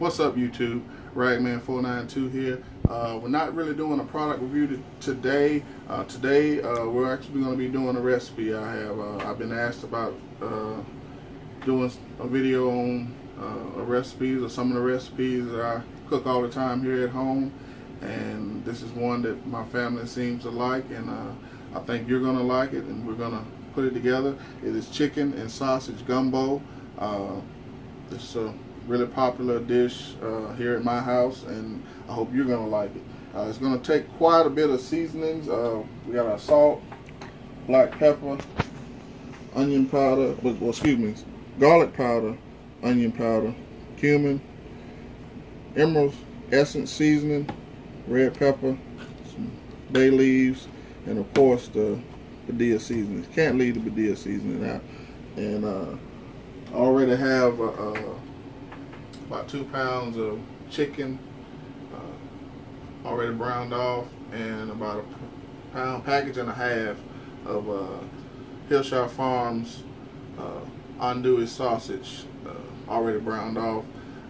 What's up, YouTube? Ragman492 here. We're not really doing a product review today. We're actually going to be doing a recipe. I've been asked about doing a video on recipes, or some of the recipes that I cook all the time here at home, and this is one that my family seems to like, and I think you're going to like it, and we're going to put it together. It is chicken and sausage gumbo. It's a really popular dish here at my house, and I hope you're going to like it. It's going to take quite a bit of seasonings. We got our salt, black pepper, onion powder, garlic powder, onion powder, cumin, emerald essence seasoning, red pepper, some bay leaves, and of course the Padilla seasoning. Can't leave the Padilla seasoning out. And I already have about 2 pounds of chicken already browned off, and about a package and a half of Hillshire Farms andouille sausage already browned off.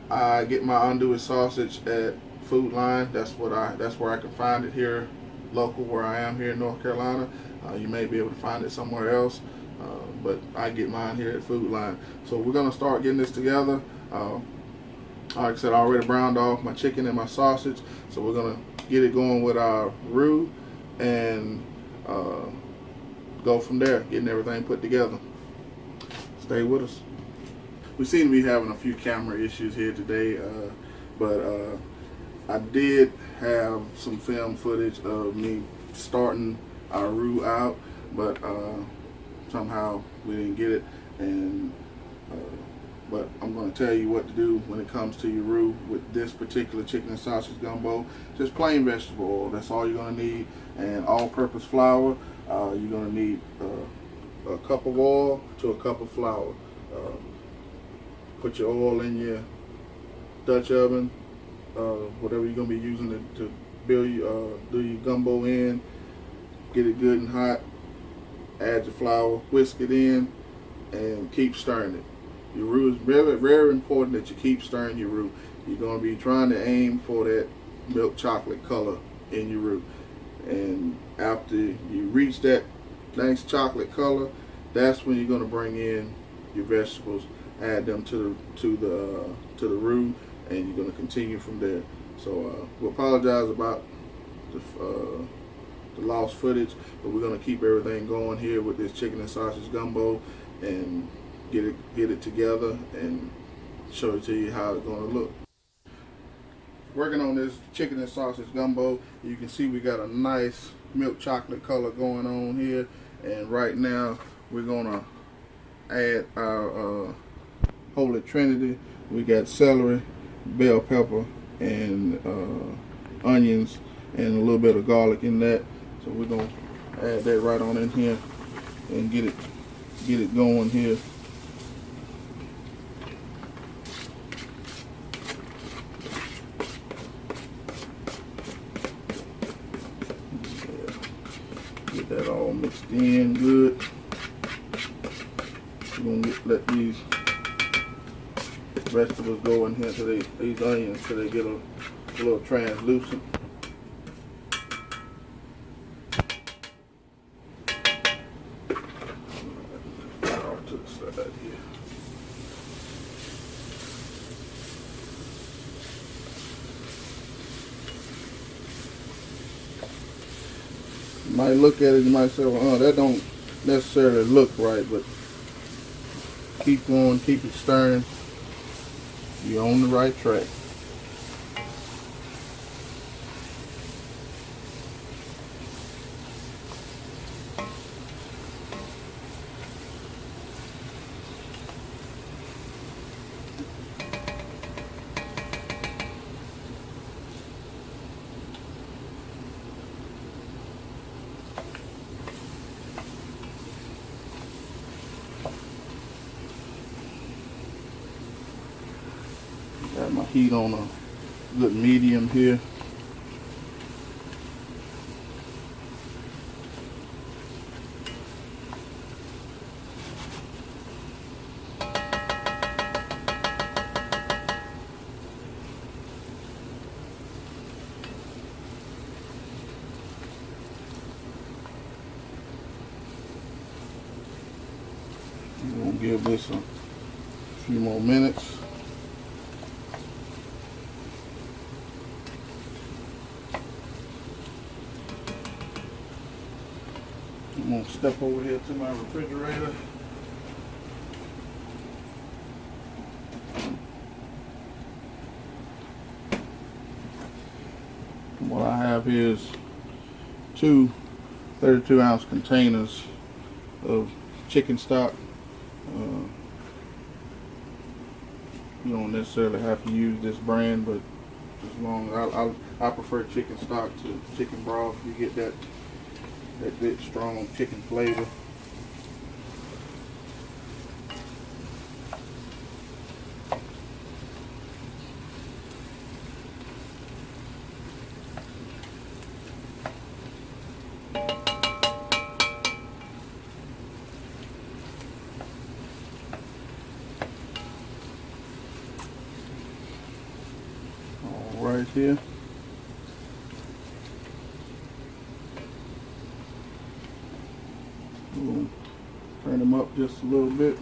I get my andouille sausage at Food Line. That's where I can find it here local where I am here in North Carolina. You may be able to find it somewhere else, but I get mine here at Food Line. So we're gonna start getting this together. Like I said, I already browned off my chicken and my sausage, so we're gonna get it going with our roux and go from there, getting everything put together. Stay with us. We seem to be having a few camera issues here today, but I did have some film footage of me starting our roux out, but somehow we didn't get it. And but I'm going to tell you what to do when it comes to your roux with this particular chicken and sausage gumbo. Just plain vegetable oil. That's all you're going to need, and all-purpose flour. You're going to need a cup of oil to a cup of flour. Put your oil in your Dutch oven, whatever you're going to be using to build do your gumbo in. Get it good and hot. Add your flour, whisk it in, and keep stirring it. Your roux is very, very important that you keep stirring your roux. You're going to be trying to aim for that milk chocolate color in your roux. And after you reach that nice chocolate color, that's when you're going to bring in your vegetables, add them to the roux, and you're going to continue from there. So we apologize about the lost footage, but we're going to keep everything going here with this chicken and sausage gumbo, and get it together and show it to you how it's going to look. Working on this chicken and sausage gumbo, you can see we got a nice milk chocolate color going on here, and right now we're going to add our Holy Trinity. We got celery, bell pepper, and onions, and a little bit of garlic in that. So we're going to add that right on in here and get it going here. Get that all mixed in good. We're going to let these vegetables go in here, these onions, till they get a little translucent. Off to the side here. You might look at it, you might say, well, that don't necessarily look right, but keep going, keep it stirring. You're on the right track. Got my heat on a good medium here. give this a few more minutes. I'm gonna step over here to my refrigerator. What I have here is two 32-ounce containers of chicken stock. You don't necessarily have to use this brand, but as long as I prefer chicken stock to chicken broth. You get that good strong chicken flavor. Right here. We'll turn them up just a little bit.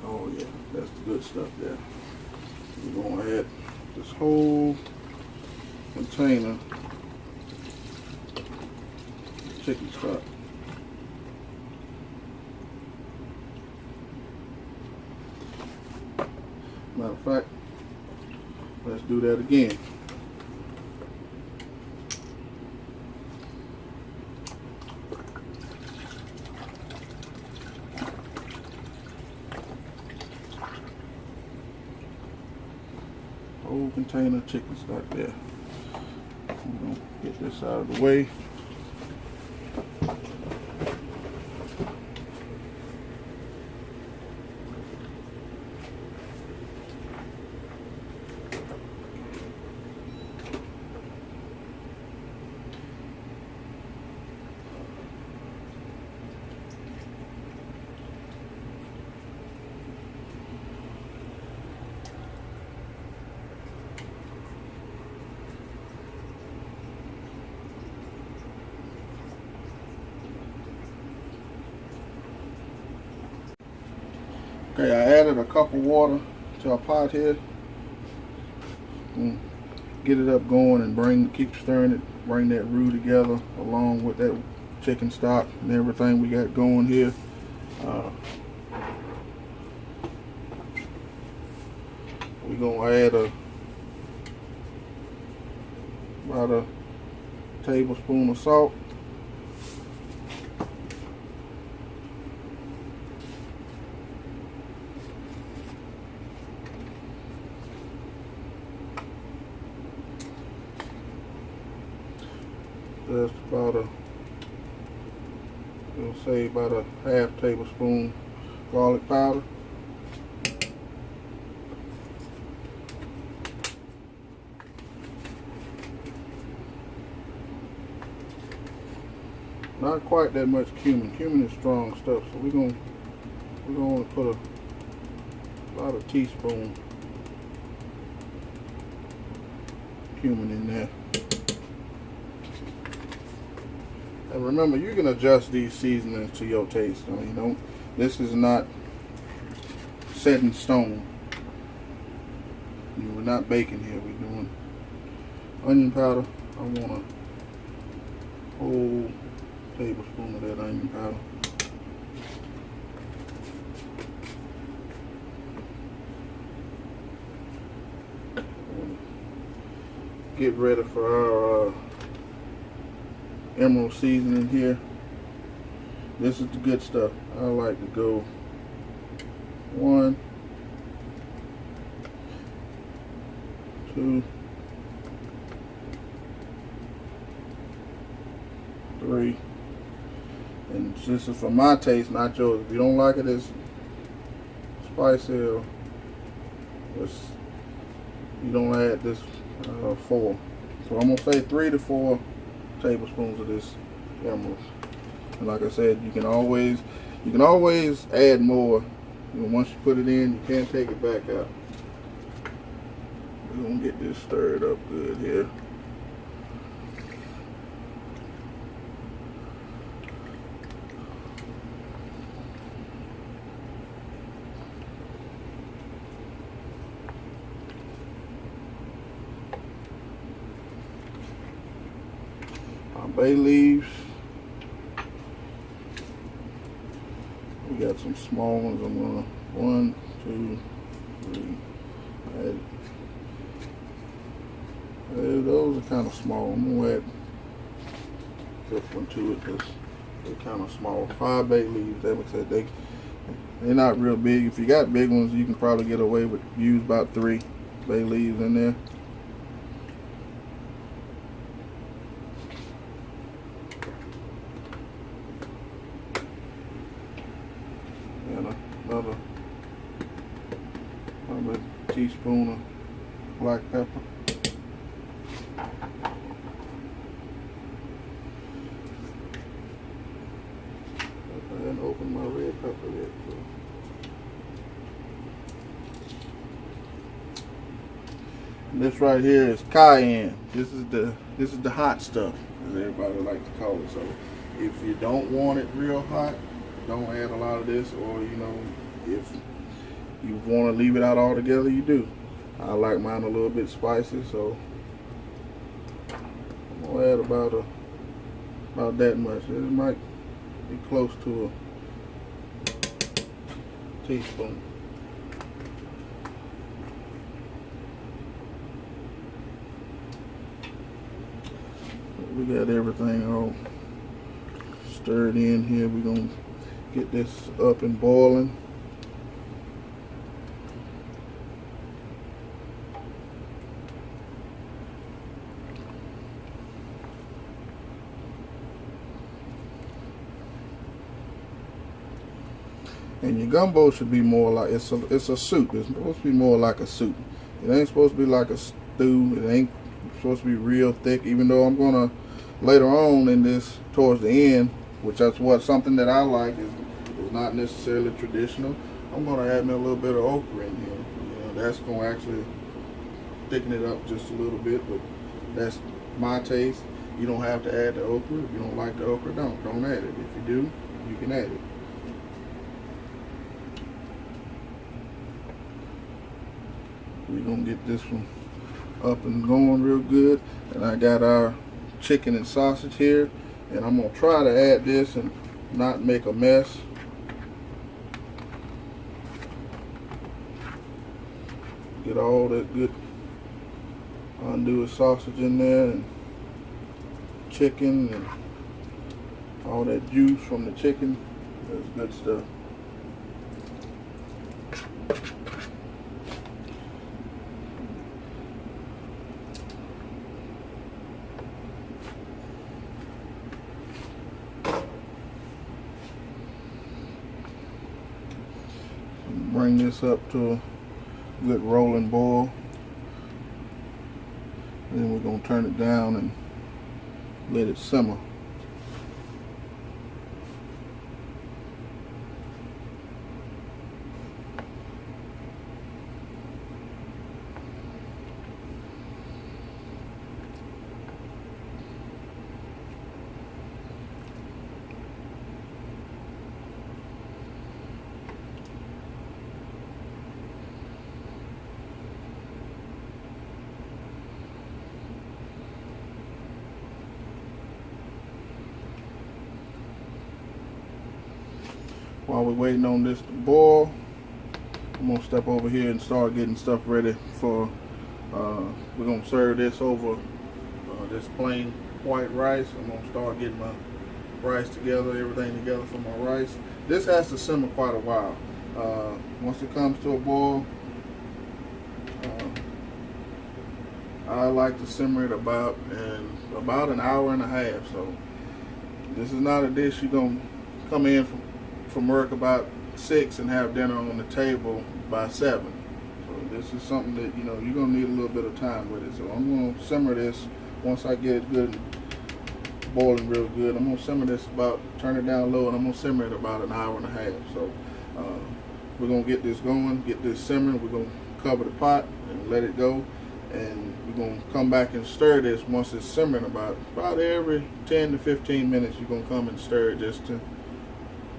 Oh yeah, that's the good stuff there. We're going to add this whole container of chicken stock. Matter of fact, let's do that again. Whole container of chicken stock there. I'm gonna get this out of the way. Okay, I added a cup of water to our pot here. Get it up going and keep stirring it, bring that roux together along with that chicken stock and everything we got going here. We're gonna add about a tablespoon of salt. Just about we'll say about a half tablespoon garlic powder. Not quite that much cumin. Cumin is strong stuff, so we're gonna put about a teaspoon cumin in there. And remember, you can adjust these seasonings to your taste. I mean, this is not set in stone. We're not baking here. We're doing onion powder. I want a whole tablespoon of that onion powder. Get ready for our emerald seasoning here. This is the good stuff. I like to go 1, 2, 3, and this is for my taste, not yours. If you don't like it as spicy, or you don't add this 4. So I'm gonna say 3 to 4 tablespoons of this emerald. And like I said, you can always add more. Once you put it in, you can't take it back out. We're gonna get this stirred up good here. bay leaves. We got some small ones. I'm gonna 1, 2, 3. Those are kind of small. I'm gonna add this one to it because they're kind of small. 5 bay leaves. That makes it. They're not real big. If you got big ones, you can probably get away with use about 3 bay leaves in there. And another teaspoon of black pepper. I didn't open my red pepper yet. So. This right here is cayenne. This is the hot stuff, as everybody likes to call it. So if you don't want it real hot, don't add a lot of this, or you know, if you want to leave it out altogether, you do. I like mine a little bit spicy, so I'm gonna add about that much. It might be close to a teaspoon. We got everything all stirred in here. We're gonna get this up and boiling. And your gumbo should be more like it's a soup. It's supposed to be more like a soup. It ain't supposed to be like a stew. It ain't supposed to be real thick. Even though I'm gonna later on in this towards the end, which that's something that I like is not necessarily traditional. I'm gonna add me a little bit of okra in here. You know, that's gonna actually thicken it up just a little bit, but that's my taste. You don't have to add the okra. If you don't like the okra, don't add it. If you do, you can add it. We're gonna get this one up and going real good. And I got our chicken and sausage here, and I'm gonna try to add this and not make a mess. Get all that good andouille sausage in there, and chicken, and all that juice from the chicken. That's good stuff. Bring this up to a good rolling boil. Then we're going to turn it down and let it simmer. While we're waiting on this to boil, I'm gonna step over here and start getting stuff ready for, we're gonna serve this over this plain white rice. I'm gonna start getting my rice together, everything together for my rice. This has to simmer quite a while. Once it comes to a boil, I like to simmer it about an hour and a half. So this is not a dish you're gonna come in from work about 6 and have dinner on the table by 7. So this is something that, you know, you're gonna need a little bit of time with it. So I'm gonna simmer this once I get it good, boiling real good. I'm gonna simmer this turn it down low, and I'm gonna simmer it about an hour and a half. So we're gonna get this going, get this simmering. We're gonna cover the pot and let it go, and we're gonna come back and stir this once it's simmering. About every 10 to 15 minutes, you're gonna come and stir it just to,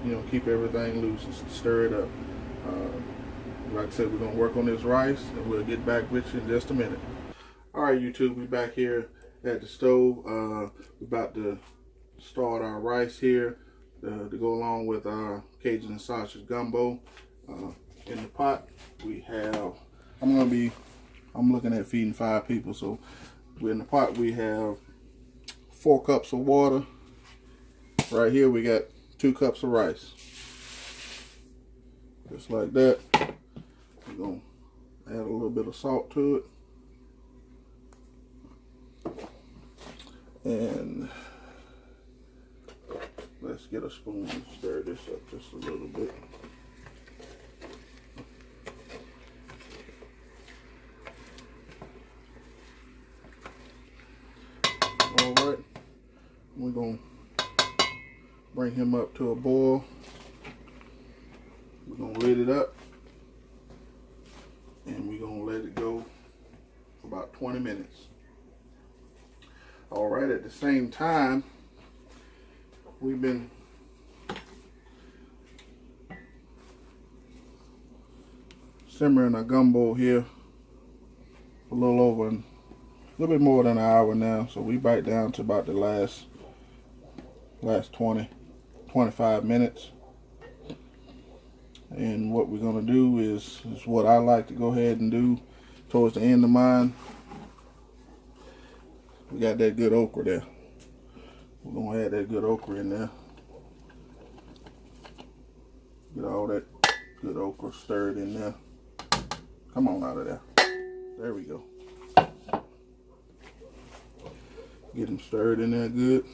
you know, keep everything loose and stir it up. Like I said, we're gonna work on this rice, and we'll get back with you in just a minute. All right, YouTube, we're back here at the stove. We're about to start our rice here to go along with our Cajun and sausage gumbo. In the pot we have, I'm looking at feeding 5 people, so in the pot we have 4 cups of water. Right here we got 2 cups of rice. Just like that. We're gonna add a little bit of salt to it. And let's get a spoon and stir this up just a little bit. Alright, we're going to bring him up to a boil. We're going to lid it up and we're going to let it go for about 20 minutes. Alright, at the same time, we've been simmering our gumbo here a little bit more than an hour now, so we bite down to about the last 20-25 minutes. And what we're going to do is what I like to go ahead and do towards the end of mine. We got that good okra there. We're going to add that good okra in there. Get all that good okra stirred in there. Come on out of there. There we go. Get them stirred in there good.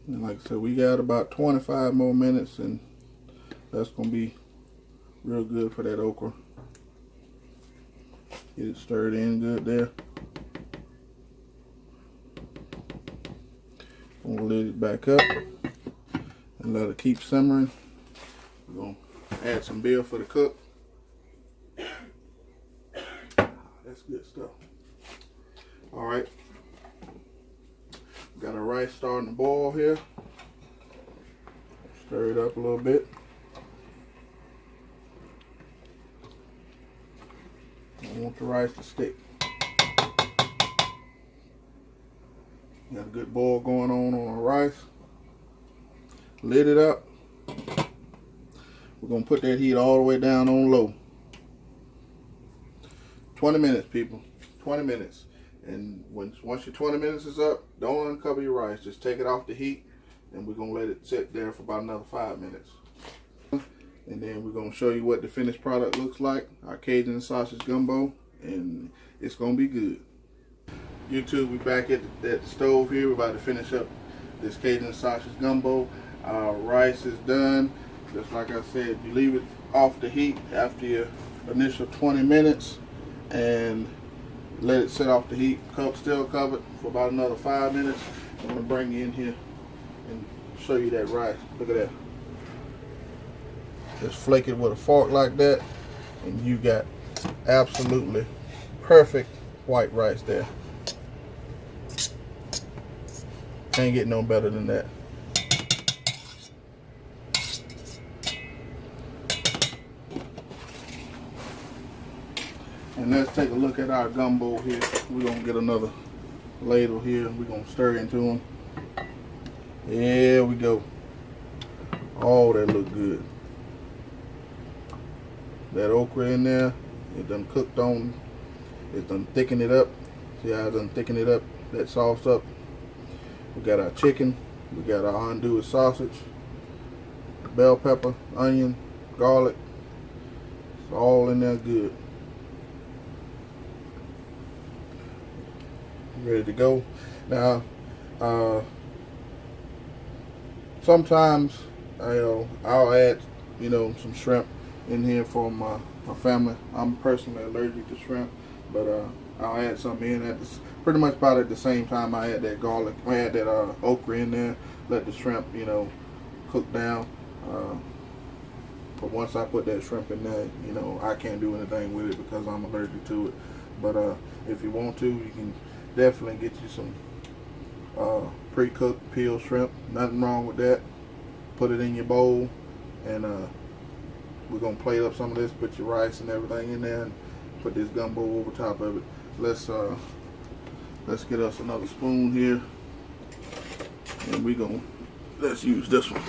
And like I said, we got about 25 more minutes and that's going to be real good for that okra. Get it stirred in good there. I'm going to lid it back up and let it keep simmering. We're going to add some beer for the cook. That's good stuff. Alright. Got our rice starting to boil here. Stir it up a little bit. I want the rice to stick. Got a good boil going on our rice. Lid it up. We're going to put that heat all the way down on low. 20 minutes, people. 20 minutes. And once your 20 minutes is up, don't uncover your rice. Just take it off the heat, and we're going to let it sit there for about another 5 minutes. And then we're going to show you what the finished product looks like. Our Cajun sausage gumbo, and it's going to be good. YouTube, we're back at the stove here. We're about to finish up this Cajun sausage gumbo. Our rice is done. Just like I said, you leave it off the heat after your initial 20 minutes and let it sit off the heat. Cup still covered for about another 5 minutes. I'm going to bring you in here and show you that rice. Look at that. Just flake it with a fork like that, and you got absolutely perfect white rice there. Can't get no better than that. And let's take a look at our gumbo here. We're gonna get another ladle here and we're gonna stir into them. There we go. Oh, that look good. That okra in there, it done cooked on, it done thickened it up. See how it done thickened it up, that sauce up. We got our chicken, we got our andouille sausage, bell pepper, onion, garlic. It's all in there good. Ready to go. Now, sometimes I'll add, some shrimp in here for my family. I'm personally allergic to shrimp, but I'll add some in at this, pretty much about at the same time I add that garlic. I add that okra in there. Let the shrimp, cook down. But once I put that shrimp in there, I can't do anything with it because I'm allergic to it. But if you want to, you can definitely get you some pre-cooked peeled shrimp. Nothing wrong with that. Put it in your bowl, and we're gonna plate up some of this. Put your rice and everything in there, Put this gumbo over top of it. Let's get us another spoon here, and let's use this one.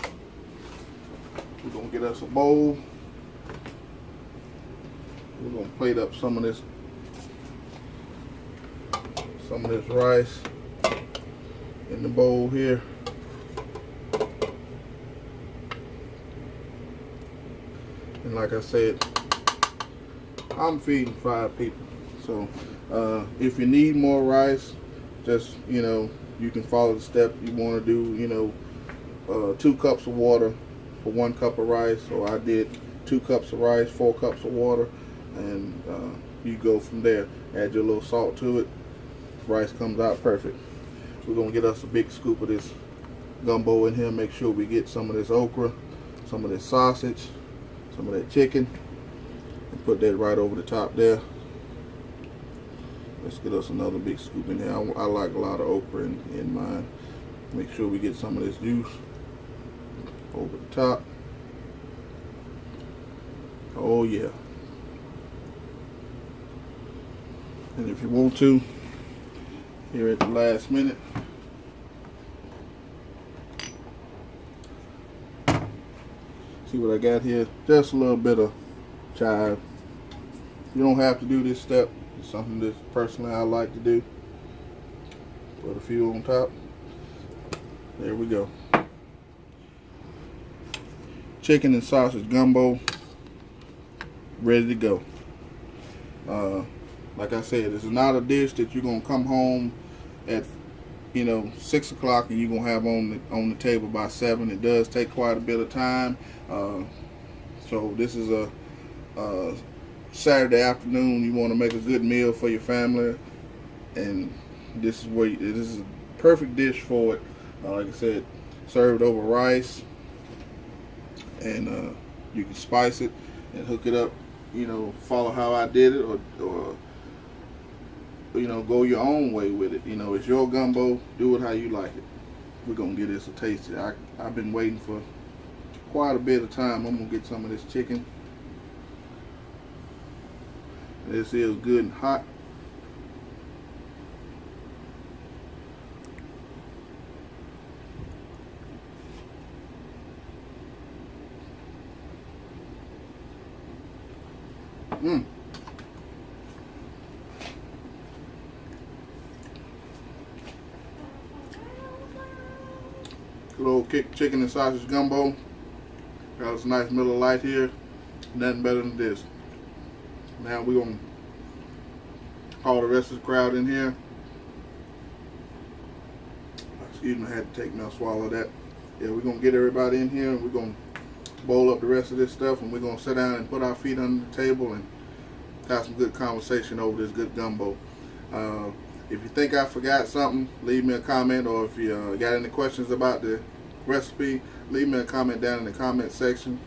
We're gonna get us a bowl. We're gonna plate up some of this rice in the bowl here. And like I said, I'm feeding 5 people. So if you need more rice, just, you know, you can follow the step you want to do. You know, 2 cups of water for 1 cup of rice. So I did 2 cups of rice, 4 cups of water, and you go from there. Add your little salt to it. Rice comes out perfect. We're gonna get us a big scoop of this gumbo in here. Make sure we get some of this okra, some of this sausage, some of that chicken, and put that right over the top there. Let's get us another big scoop in here. I like a lot of okra in mine. Make sure we get some of this juice over the top. Oh yeah. And if you want to, here at the last minute, see what I got here? Just a little bit of chive. You don't have to do this step. It's something that personally I like to do. Put a few on top. There we go. Chicken and sausage gumbo, ready to go. Like I said, this is not a dish that you're gonna come home at, you know, 6 o'clock and you're gonna have on the table by 7. It does take quite a bit of time. So this is a Saturday afternoon. You want to make a good meal for your family, and this is a perfect dish for it. Like I said, served over rice, and you can spice it and hook it up. You know, follow how I did it, or you know, go your own way with it. You know, it's your gumbo. Do it how you like it. We're gonna give this a taste. I've been waiting for quite a bit of time. I'm gonna get some of this chicken. This is good and hot. Good old chicken and sausage gumbo. Got us a nice Miller Lite here. Nothing better than this. Now we're gonna call the rest of the crowd in here. Excuse me, I had to take me a swallow of that. Yeah, we're gonna get everybody in here, and we're gonna bowl up the rest of this stuff, and we're gonna sit down and put our feet under the table and have some good conversation over this good gumbo. If you think I forgot something, leave me a comment, or if you got any questions about the recipe, leave me a comment down in the comment section.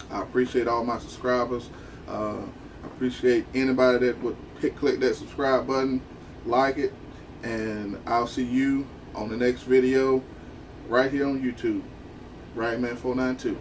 I appreciate all my subscribers. I appreciate anybody that would click that subscribe button, like it, and I'll see you on the next video right here on YouTube. Ragman492.